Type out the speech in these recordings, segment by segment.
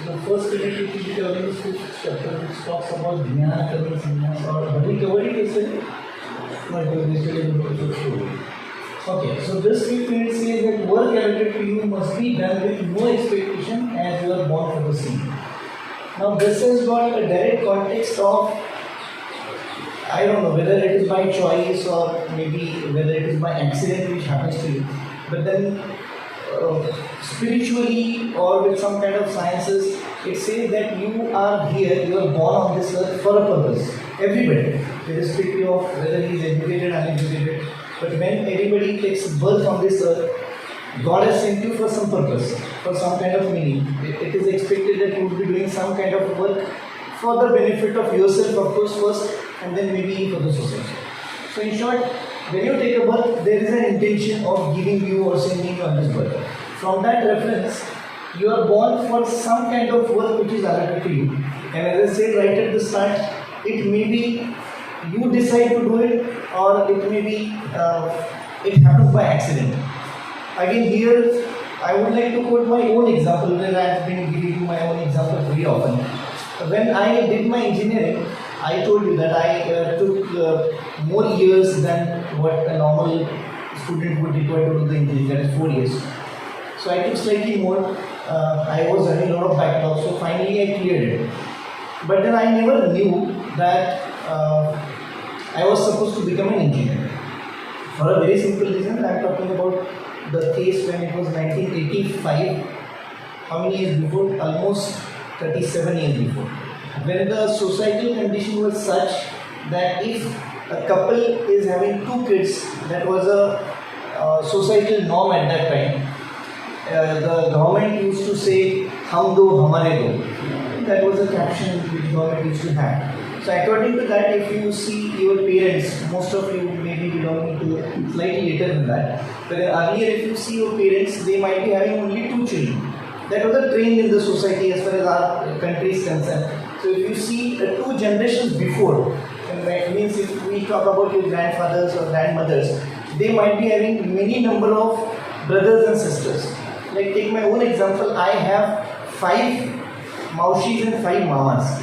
The first unit which will be covering is fifth chapter, which talks about Jnana Karma Sannyas, or have we covered it yesterday? No, it was yesterday. Okay, so this fifth unit says that work allotted to you must be done with no expectation as you are born for the same. Now this has got a direct context of, I don't know whether it is by choice or maybe whether it is by accident which happens to you, but then spiritually or with some kind of sciences, it says that you are here, you are born on this earth for a purpose. Everybody, irrespective of whether he is educated or uneducated, but when everybody takes birth on this earth, God has sent you for some purpose, for some kind of meaning. It is expected that you will be doing some kind of work for the benefit of yourself, of course, first, and then maybe for the society. So in short, when you take a birth, there is an intention of giving you or sending you on this birth. From that reference, you are born for some kind of work which is allotted to you. And as I said right at the start, it may be you decide to do it, or it may be it happens by accident. Again, here I would like to quote my own example, where I have been giving you my own example very often. When I did my engineering, I told you that I took more years than what a normal student would require to do the engineering, that is 4 years. So I took slightly more. I was having a lot of backlog, so finally I cleared it. But then I never knew that I was supposed to become an engineer. For a very simple reason, I am talking about the case when it was 1985. How many years before? Almost 37 years before. When the societal condition was such that if a couple is having 2 kids, that was a societal norm at that time. The government used to say, "Hum do, hamare do." That was a caption which government used to have. So according to that, if you see your parents, most of you may be belonging to slightly later than that. But earlier, if you see your parents, they might be having only 2 children. That was a trend in the society as far as our country is concerned. So if you see 2 generations before, it means if we talk about your grandfathers or grandmothers, they might be having many number of brothers and sisters. Like take my own example, I have 5 maushis and 5 mamas.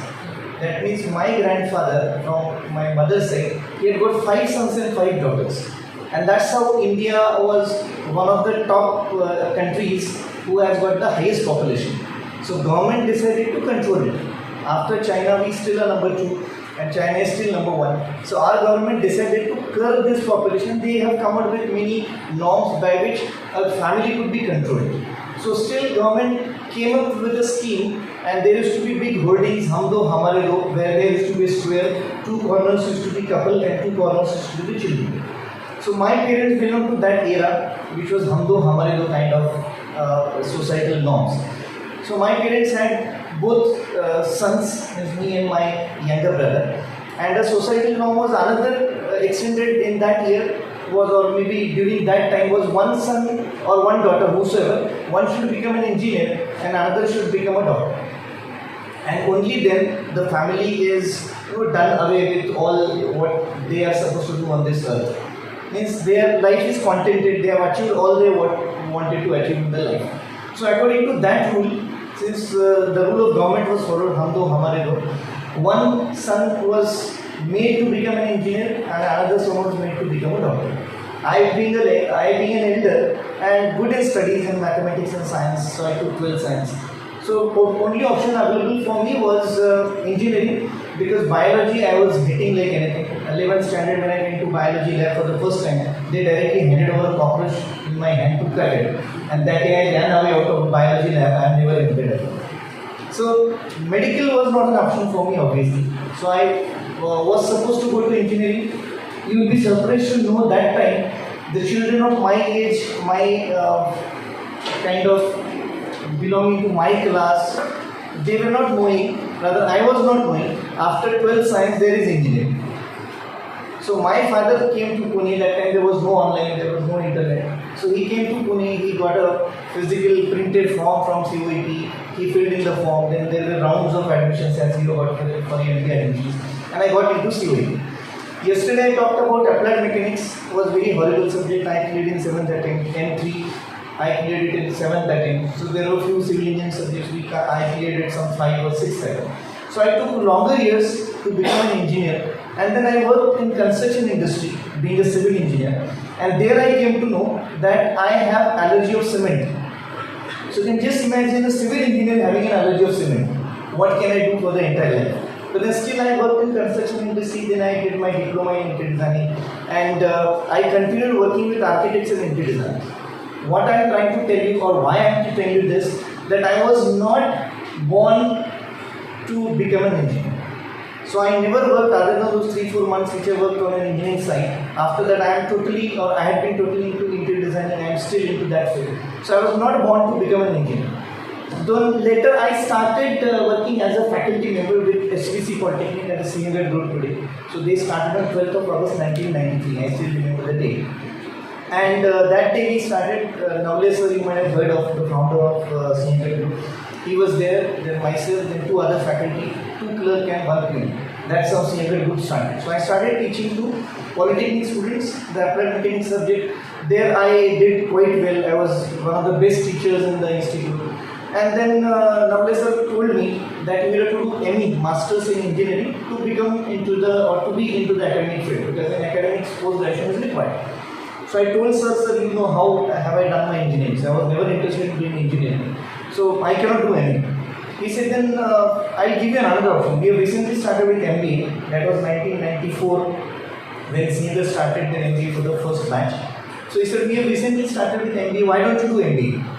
That means my grandfather from my mother's side, he had got 5 sons and 5 daughters. And that's how India was one of the top countries who has got the highest population. So government decided to control it. After China, we still are number 2 and China is still number 1. So our government decided to curb this population. They have come out with many norms by which a family could be controlled. So still government came up with a scheme, and there used to be big hoardings, "Hum do, hamare do," where there used to be a square, 2 corners used to be couple and 2 corners used to be children. So my parents belonged to that era, which was "Hum do, hamare do" kind of societal norms. So my parents had both sons, as me and my younger brother, and the societal norm was another extended in that year was, or maybe during that time, was 1 son or 1 daughter, whosoever, one should become an engineer and another should become a doctor. And only then the family is done away with all what they are supposed to do on this earth. Means their life is contented, they have achieved all they wanted to achieve in their life. So according to that rule, since the rule of government was followed, "Hum do, hamare do," 1 son was made to become an engineer and another son was made to become a doctor. I being an elder and good in studies in mathematics and science, so I took 12 science. So only option available for me was engineering, because biology I was hating like anything. 11th standard when I went to biology lab for the first time, they directly handed over a cockroach in my hand to cut it, and that day I ran away out of biology lab. I am never admitted. So medical was not an option for me, obviously. So I was supposed to go to engineering. You will be surprised to know that time the children of my age, my kind of belonging to my class, they were not knowing, rather I was not knowing, after 12th science there is engineering. So my father came to Pune. That time there was no online, there was no internet. So he came to Pune, he got a physical printed form from COET, he filled in the form, then there were rounds of admissions as you got for the MBA admissions, and I got into COET. Yesterday I talked about applied mechanics. It was a very horrible subject. I cleared in 7th attempt, N3. I cleared it in 7th attempt. So there were few civil engineering subjects I cleared it some 5 or 6th attempt. So I took longer years to become an engineer, and then I worked in construction industry, being a civil engineer, and there I came to know that I have allergy of cement. So you can just imagine a civil engineer having an allergy of cement. What can I do for the entire life? But then still I worked in construction industry, then I did my diploma in interior designing, and I continued working with architects and interior designers. What I am trying to tell you, or why I am telling you this, that I was not born to become an engineer. So I never worked other than those 3-4 months which I worked on an engineering site. After that I had been totally into interior design, and I am still into that field. So I was not born to become an engineer. Then later I started working as a faculty member with SVC Polytechnic at the senior group today. So they started on 12th of August 1993. I still remember the day. And that day we started, Navle sir, you might have heard of, the founder of senior group. He was there, then myself, then 2 other faculty, 2 clerk and 1 PU. That's how senior group started. So I started teaching to Polytechnic students, the applied mechanics subject. There I did quite well. I was one of the best teachers in the institute. And then Navle sir told me that we have to do ME, Masters in Engineering, to become into the, or to be into the academic field, because in academics post-graduation is required. So I told sir, you know, how have I done my engineering? So I was never interested in doing engineering. So I cannot do ME. He said, then I'll give you another option. We have recently started with MBA. That was 1994 when senior started their MBA for the first batch. So he said, we have recently started with MBA. Why don't you do MBA?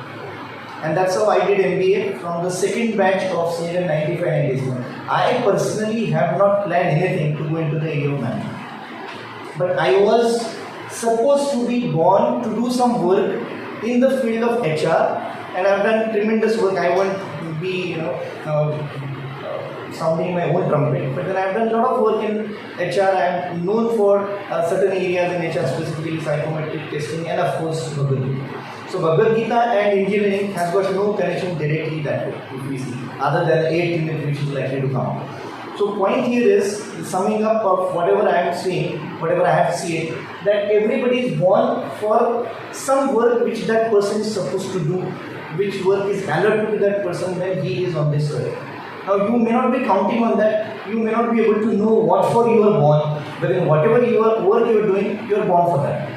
And that's how I did MBA from the second batch of senior 95-97. I personally have not planned anything to go into the area of management. But I was supposed to be born to do some work in the field of HR, and I've done tremendous work. I won't be, sounding my own trumpet, but then I've done a lot of work in HR. I'm known for certain areas in HR, specifically psychometric testing, and of course Bhagavad Gita. So Bhagavad Gita and engineering has got no connection directly that way, if we see, other than 8 units which is likely to come. So point here is the summing up of whatever I am saying, whatever I have seen, that everybody is born for some work which that person is supposed to do, which work is allotted to that person when he is on this earth. Now you may not be counting on that, you may not be able to know what for you are born, but in whatever work you are doing, you are born for that.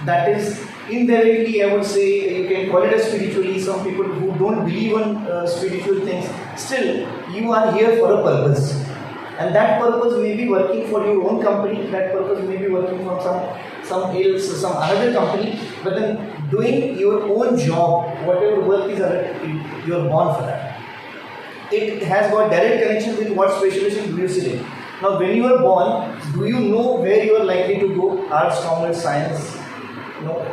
That is indirectly, I would say, you can call it as spiritually. Some people who don't believe in spiritual things, still you are here for a purpose. And that purpose may be working for your own company, that purpose may be working from some another company, but then doing your own job, whatever work is allotted, you are born for that. It has got direct connection with what specialization do you select. Now when you are born, do you know where you are likely to go? Arts, commerce, science? No.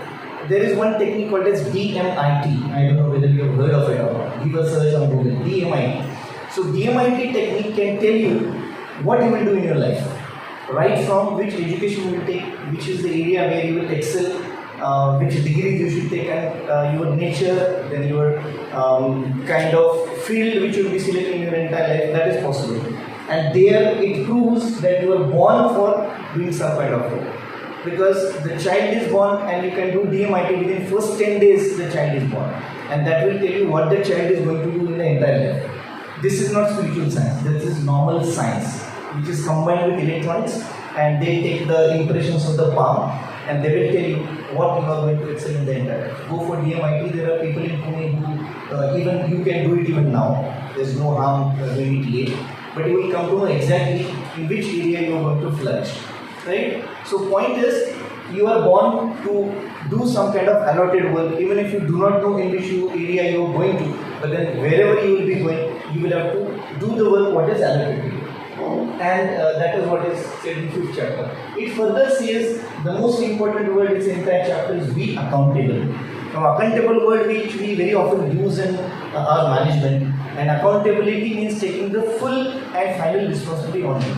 There is one technique called as DMIT. I don't know whether you have heard of it or not. Give a search on Google. DMIT. So DMIT technique can tell you what you will do in your life. Right from which education you will take, which is the area where you will excel, which degrees you should take, and your nature, then your kind of field which you will be selecting in your entire life. That is possible. And there it proves that you are born for doing some kind of work. Because the child is born and you can do DMIT within first 10 days the child is born. And that will tell you what the child is going to do in the entire life. This is not spiritual science, this is normal science, which is combined with electronics, and they take the impressions of the palm and they will tell you what you are going to excel in the entire life. Go for DMIT, there are people in Pune who even you can do it even now. There is no harm doing it late. But you will come to know exactly in which area you are going to flourish. Right? So point is, you are born to do some kind of allotted work, even if you do not know in which area you are going to, but then wherever you will be going, you will have to do the work what is allotted to you. And that is what is said in 5th chapter. It further says the most important word in this entire chapter is be accountable. Now accountable word which we very often use in our management, and accountability means taking the full and final responsibility on you.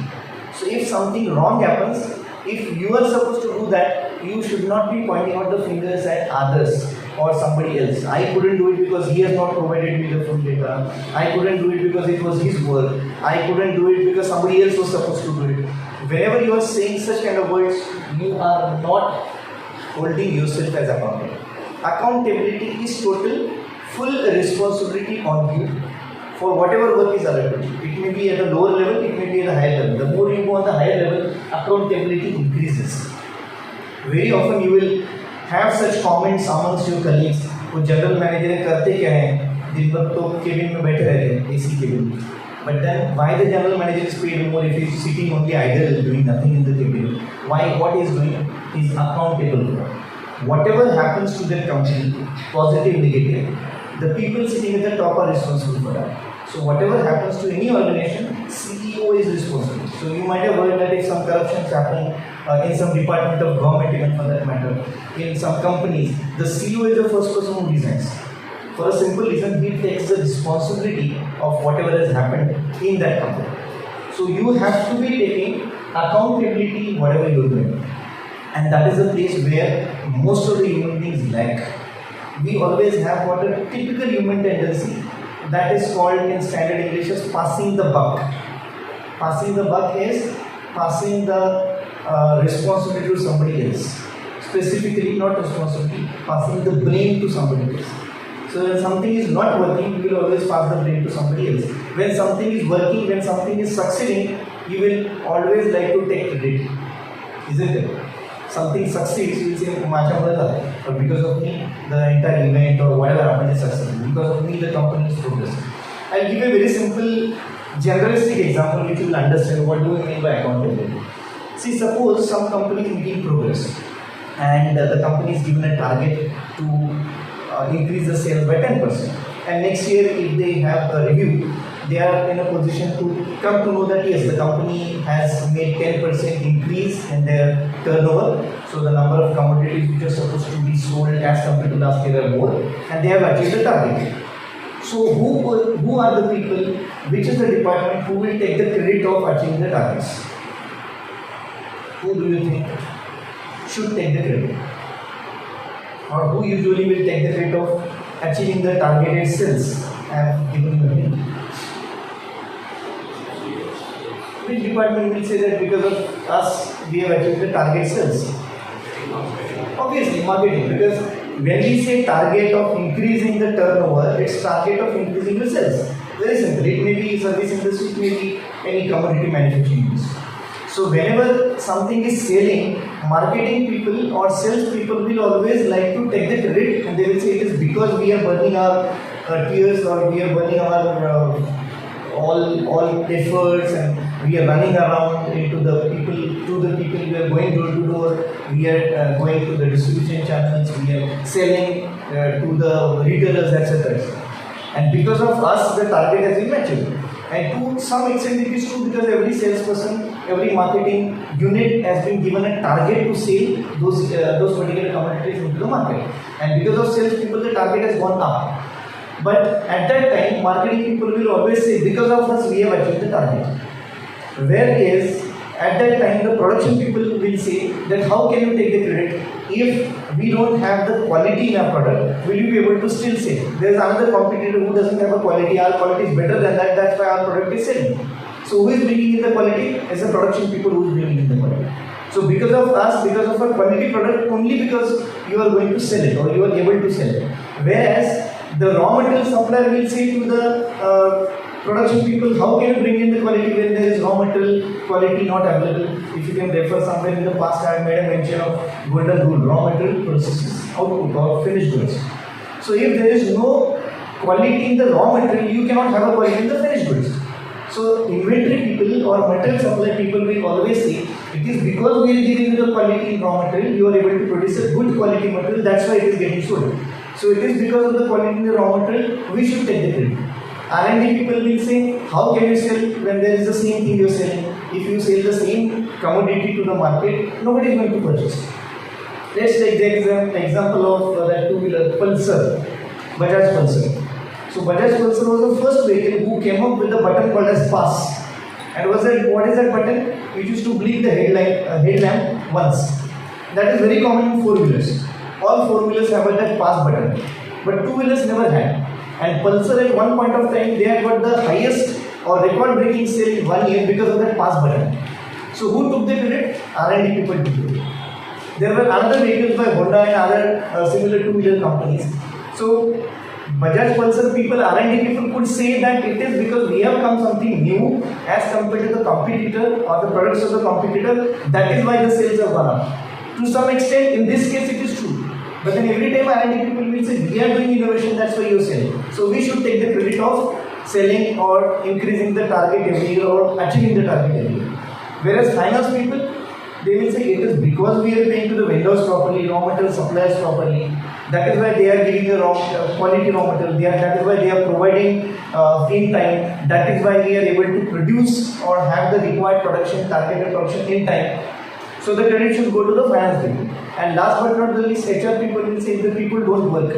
So if something wrong happens, if you are supposed to do that, you should not be pointing out the fingers at others or somebody else. I couldn't do it because he has not provided me the full data. I couldn't do it because it was his work. I couldn't do it because somebody else was supposed to do it. Whenever you are saying such kind of words, you are not holding yourself as accountable. accountability is total, full responsibility on you for whatever work is allotted. It may be at a lower level, it may be at a higher level. The more you go on the higher level, accountability increases. Very often you will have such comments amongst your colleagues. वो general manager करते क्या हैं, दिन भर तो cabin में बैठे रहते हैं, AC केबिन में. But then why the general manager is paid more if he is sitting only idle doing nothing in the cabin? Why? What he is doing? He is accountable for whatever happens to their company, positive, negative. The people sitting at the top are responsible for that. So whatever happens to any organization, CEO is responsible. So you might have heard that if some corruptions happen in some department of government, even for that matter, in some companies, the CEO is the first person who resigns. For a simple reason, he takes the responsibility of whatever has happened in that company. So you have to be taking accountability whatever you are doing. And that is the place where most of the human beings lack. We always have what a typical human tendency that is called in standard English as passing the buck. Passing the buck is passing the responsibility to somebody else. Specifically, not responsibility, passing the blame to somebody else. So when something is not working, you will always pass the blame to somebody else. When something is working, when something is succeeding, you will always like to take credit. Isn't it? Something succeeds, you will say, but because of me, the entire event or whatever happened is successful. Because of me, the company is progressing. I'll give a very simple, generalistic example which you will understand what do we mean by accountability. See, suppose some company is making progress and the company is given a target to increase the sales by 10%. And next year, if they have a review, they are in a position to come to know that yes, the company has made 10% increase in their turnover. So the number of commodities which are supposed to be sold as compared to last year are more, and they have achieved the target. So who are the people, which is the department who will take the credit of achieving the targets? Who do you think should take the credit? Or who usually will take the credit of achieving the targeted sales? I have given you a hint. Which department will say that because of us we have achieved the target sales? Obviously, marketing. Because when we say target of increasing the turnover, it's target of increasing the sales. Very simple. It may be service industry, it may be any commodity manufacturing industry. So whenever something is selling, marketing people or sales people will always like to take the credit, and they will say it is because we are burning our tears, or we are burning our all efforts, and we are running around into the people, to the people, we are going door to door, we are going to the distribution channels, we are selling to the retailers, etc. And because of us, the target has been achieved. And to some extent it is true, because every salesperson, every marketing unit has been given a target to sell those particular commodities into the market. And because of sales people, the target has gone up. But at that time, marketing people will always say, because of us, we have achieved the target. Whereas at that time, the production people will say that how can you take the credit if we don't have the quality in our product? Will you be able to still sell? There is another competitor who doesn't have a quality. Our quality is better than that. That's why our product is selling. So who is bringing in the quality? It's the production people who is bringing in the quality. So because of us, because of our quality product, only because you are going to sell it or you are able to sell it. Whereas the raw material supplier will say to the production people, how can you bring in the quality when there is raw material quality not available? If you can refer somewhere in the past, I have made a mention of golden rule, raw material processes, output or finished goods. So if there is no quality in the raw material, you cannot have a quality in the finished goods. So inventory people or material supply people will always say, it is because we are giving you the quality in raw material, you are able to produce a good quality material, that's why it is getting sold. So it is because of the quality in the raw material, we should take the credit. R&D people will say, how can you sell when there is the same thing you are selling? If you sell the same commodity to the market, nobody is going to purchase. Let's take the example of that two-wheeler Pulsar, Bajaj Pulsar. So Bajaj Pulsar was the first vehicle who came up with a button called as pass. And what is that button? It used to blink the headlamp once. That is very common in four-wheelers. All four-wheelers have that pass button, but two-wheelers never had. And Pulsar at one point of time, they had got the highest or record-breaking sale in 1 year because of that pass button. So who took the credit? R&D people took it. There were other vehicles by Honda and other similar two-wheeler companies. So Bajaj Pulsar people, R&D people could say that it is because we have come something new as compared to the competitor or the products of the competitor. That is why the sales have gone up. To some extent, in this case, it is true. But then every time R&D people will say, we are doing innovation, that's why you are selling. So we should take the credit of selling or increasing the target every year or achieving the target every year. Whereas finance people, they will say it is because we are paying to the vendors properly, raw material suppliers properly. That is why they are giving the quality raw material. That is why they are providing in time. That is why we are able to produce or have the required production, targeted production in time. So the credit should go to the finance people. And last but not the least, HR people will say if the people don't work,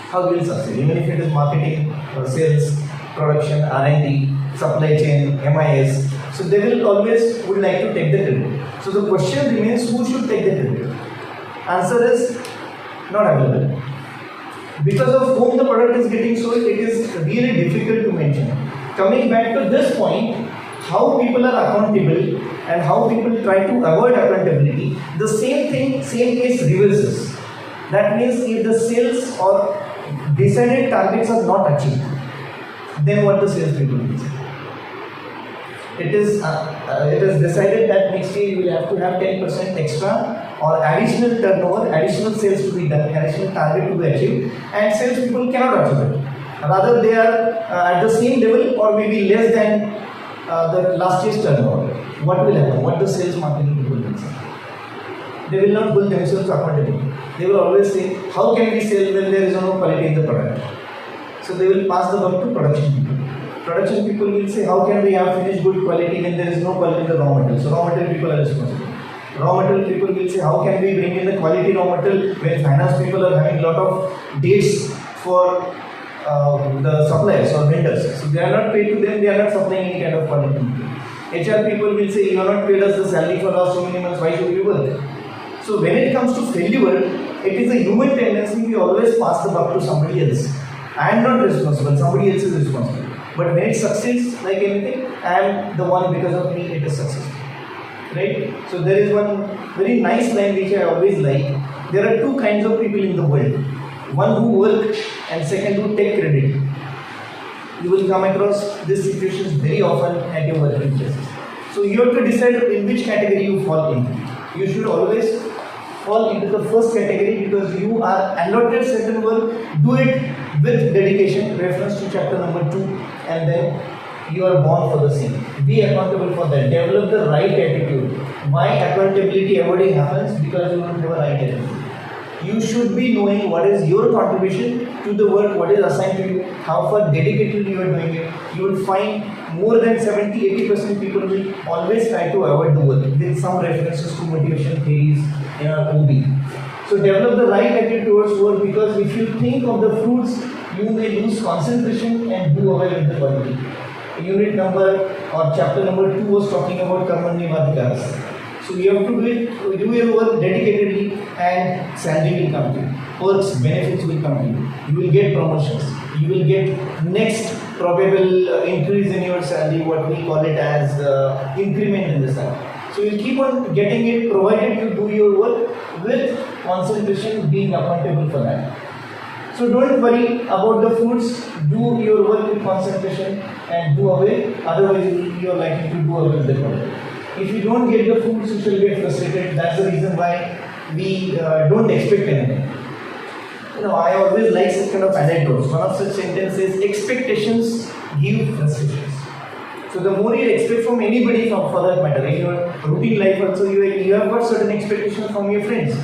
how will succeed? Even if it is marketing, sales, production, R&D, supply chain, MIS. So they will always would like to take the credit. So the question remains, who should take the credit? Answer is not available. Because of whom the product is getting sold, it is really difficult to mention. Coming back to this point, how people are accountable and how people try to avoid accountability, the same thing, same case reverses. That means if the sales or decided targets are not achieved, then what the sales people will say? It is decided that next year you will have to have 10% extra or additional turnover, additional sales to be done, additional target to be achieved, and sales people cannot achieve it. Rather, they are at the same level or maybe less than the last year's turnover. What will happen? What the sales marketing people will say? They will not hold themselves accountable. They will always say, how can we sell when there is no quality in the product? So they will pass the work to production people. Production people will say, how can we have finished good quality when there is no quality in the raw material? So raw material people are responsible. Raw material people will say, how can we bring in the quality raw material when finance people are having a lot of dates for the suppliers or vendors? So they are not paid to them, they are not supplying any kind of quality. HR people will say, you are not paid us the salary for last so many months, why should we work? So when it comes to failure, it is a human tendency, we always pass the buck to somebody else. I am not responsible, somebody else is responsible. But when it succeeds, like anything, I am the one, because of me it is successful. Right? So there is one very nice line which I always like. There are two kinds of people in the world. One who work and second who take credit. You will come across these situations very often at your working places. So you have to decide in which category you fall in. You should always fall into the first category because you are allotted certain work, do it with dedication, reference to chapter number 2, and then you are born for the same. Be accountable for that. Develop the right attitude. Why accountability avoiding happens? Because you don't have a right attitude. You should be knowing what is your contribution to the work, what is assigned to you, how far dedicated you are doing it. You will find more than 70-80% people will always try to avoid the work. There is some references to motivation theories in our OB. So develop the right attitude towards work, because if you think of the fruits, you may lose concentration and do away with the quality. Unit number or chapter number 2 was talking about Karmanyevadikaras. So you have to do your work dedicatedly and salary will come to you. Perks, benefits will come to you. You will get promotions. You will get next probable increase in your salary, what we call it as increment in the salary. So you keep on getting it provided you do your work with concentration, being accountable for that. So don't worry about the fruits, do your work with concentration and do away, otherwise you are likely to do away with the product. If you don't get the fruits, you shall get frustrated. That's the reason why we don't expect anything. I always like such kind of anecdotes. One of such sentences: expectations give frustrations. So the more you expect from anybody, for that matter, in your routine life also, you have got certain expectations from your friends,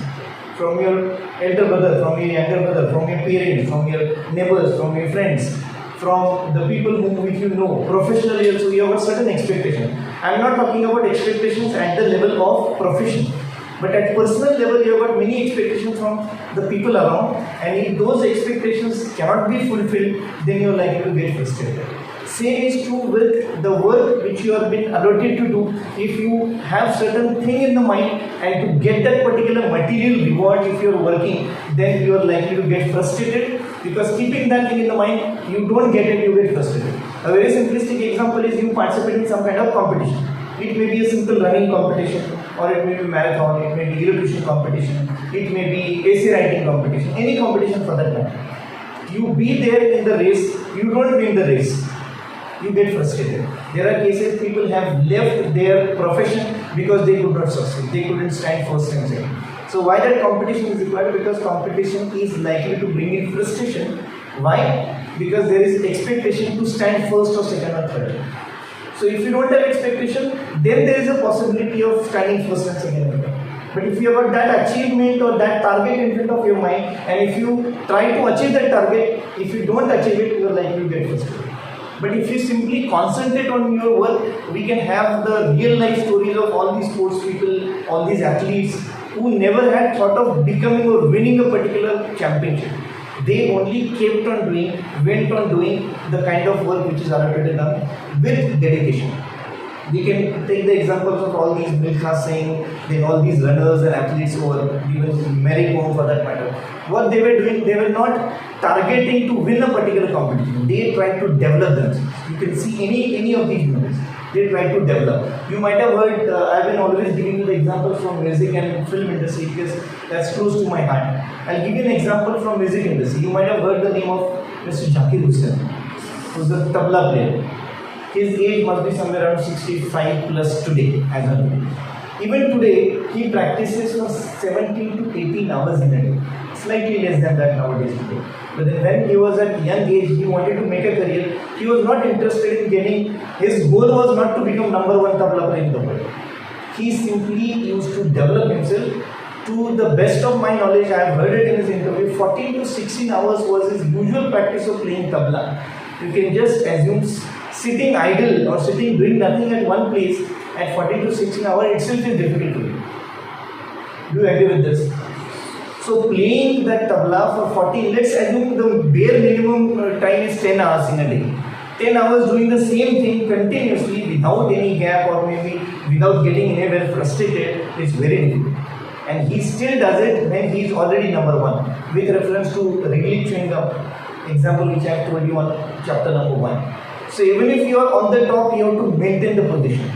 from your elder brother, from your younger brother, from your parents, from your neighbors, from your friends, from the people which you know. Professionally also, you have got certain expectations. I am not talking about expectations at the level of profession, but at personal level, you have got many expectations from the people around, and if those expectations cannot be fulfilled, then you are likely to get frustrated. Same is true with the work which you have been allotted to do. If you have certain thing in the mind and to get that particular material reward if you are working, then you are likely to get frustrated, because keeping that thing in the mind, you don't get it, you get frustrated. A very simplistic example is you participate in some kind of competition. It may be a simple running competition, or it may be marathon, it may be elocution competition, it may be essay writing competition, any competition for that matter. You be there in the race, you don't win the race, you get frustrated. There are cases people have left their profession because they could not succeed, they couldn't stand first and second. So why that competition is required? Because competition is likely to bring in frustration. Why? Because there is expectation to stand first or second or third. So if you don't have expectation, then there is a possibility of standing first and second. But if you have got that achievement or that target in front of your mind, and if you try to achieve that target, if you don't achieve it, you are likely to get frustrated. But if you simply concentrate on your work, we can have the real life stories of all these sports people, all these athletes who never had thought of becoming or winning a particular championship. They only kept on doing, went on doing the kind of work which is already done with dedication. We can take the examples of all these Milkha Singh, then all these runners and athletes who are even Mary Kom for that matter. What they were doing, they were not targeting to win a particular competition. They tried to develop themselves. You can see any of these movies. They try to develop. You might have heard, I've been always giving you the examples from music and film industry because that's close to my heart. I'll give you an example from music industry. You might have heard the name of Mr. Zakir Hussain, who's the tabla player. His age must be somewhere around 65 plus today, as of today. Even today, he practices for 17 to 18 hours in a day. Slightly less than that nowadays today. But then when he was at young age, he wanted to make a career. He was not interested in getting, his goal was not to become number one tabla player in the world. He simply used to develop himself. To the best of my knowledge, I have heard it in his interview, 14 to 16 hours was his usual practice of playing tabla. You can just assume sitting idle or sitting doing nothing at one place at 14 to 16 hours itself is difficult to do. Do you agree with this? So playing that tabla for 40, let's assume the bare minimum time is 10 hours in a day. 10 hours doing the same thing continuously without any gap or maybe without getting anywhere frustrated is very difficult. And he still does it when he is already number one. With reference to regular chewing gum, example which I have told you on chapter number 1. So even if you are on the top, you have to maintain the position.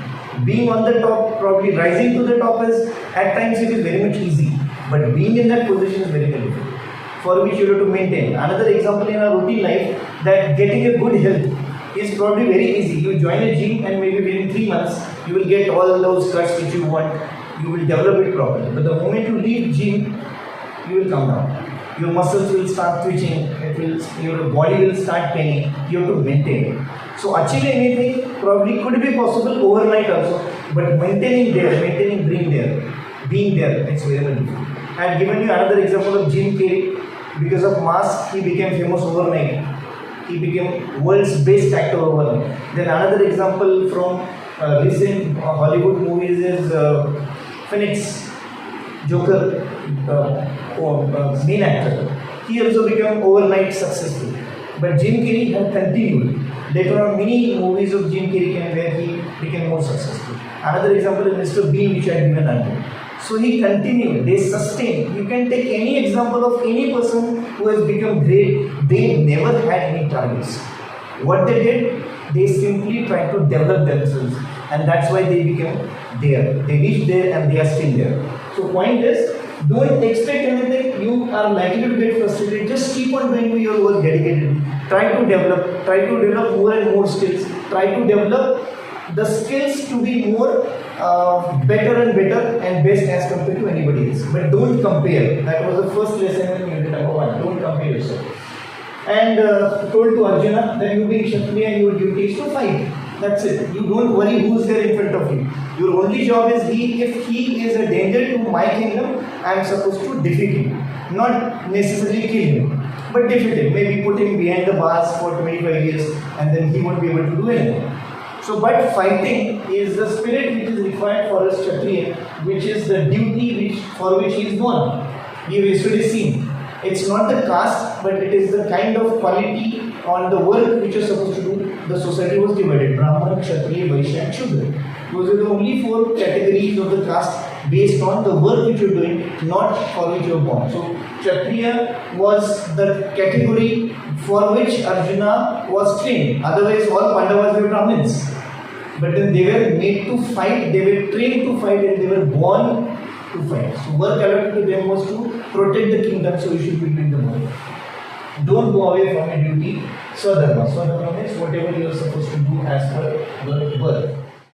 Being on the top, probably rising to the top is, at times it is very much easy. But being in that position is very difficult, for which you have to maintain. Another example in our routine life, that getting a good health is probably very easy. You join a gym and maybe within 3 months, you will get all those cuts which you want. You will develop it properly. But the moment you leave gym, you will come down. Your muscles will start twitching, your body will start paining. You have to maintain it. So achieving anything probably could be possible overnight also. But maintaining being there, it's very difficult. I have given you another example of Jim Carrey. Because of Mask, he became famous overnight. He became world's best actor overnight. Then another example from recent Hollywood movies is Phoenix, Joker, main actor. He also became overnight successful. But Jim Carrey had continued. Later on, many movies of Jim Carrey came where he became more successful. Another example is Mr. Bean, which I had given earlier. So he continued, they sustained. You can take any example of any person who has become great. They never had any targets. What they did, they simply tried to develop themselves. And that's why they became there. They reached there and they are still there. So point is, don't expect anything. You are likely to get frustrated. Just keep on doing your work dedicatedly. Try to develop more and more skills. Try to develop the skills to be more better and best as compared to anybody else. But don't compare. That was the first lesson in unit number 1. Don't compare yourself. And told to Arjuna that you being Kshatriya and your duty is to fight. That's it. You don't worry who's there in front of you. Your only job is if he is a danger to my kingdom, I am supposed to defeat him. Not necessarily kill him, but defeat him. Maybe put him behind the bars for 25 years and then he won't be able to do anything. So, but fighting is the spirit which is required for a Kshatriya, which is the duty for which he is born. We have yesterday seen. It's not the caste, but it is the kind of quality on the work which you are supposed to do. The society was divided: Brahman, Kshatriya, Vaishya and Shudra. Those are the only 4 categories of the caste based on the work which you are doing, not for which you are born. So, Kshatriya was the category for which Arjuna was trained. Otherwise, all Pandavas were Brahmins. but then they were made to fight, they were trained to fight, and they were born to fight. So work allotted to them was to protect the kingdom, so you should be doing the work. Don't go away from your duty. Swadharma. Swadharma means whatever you are supposed to do as per your birth.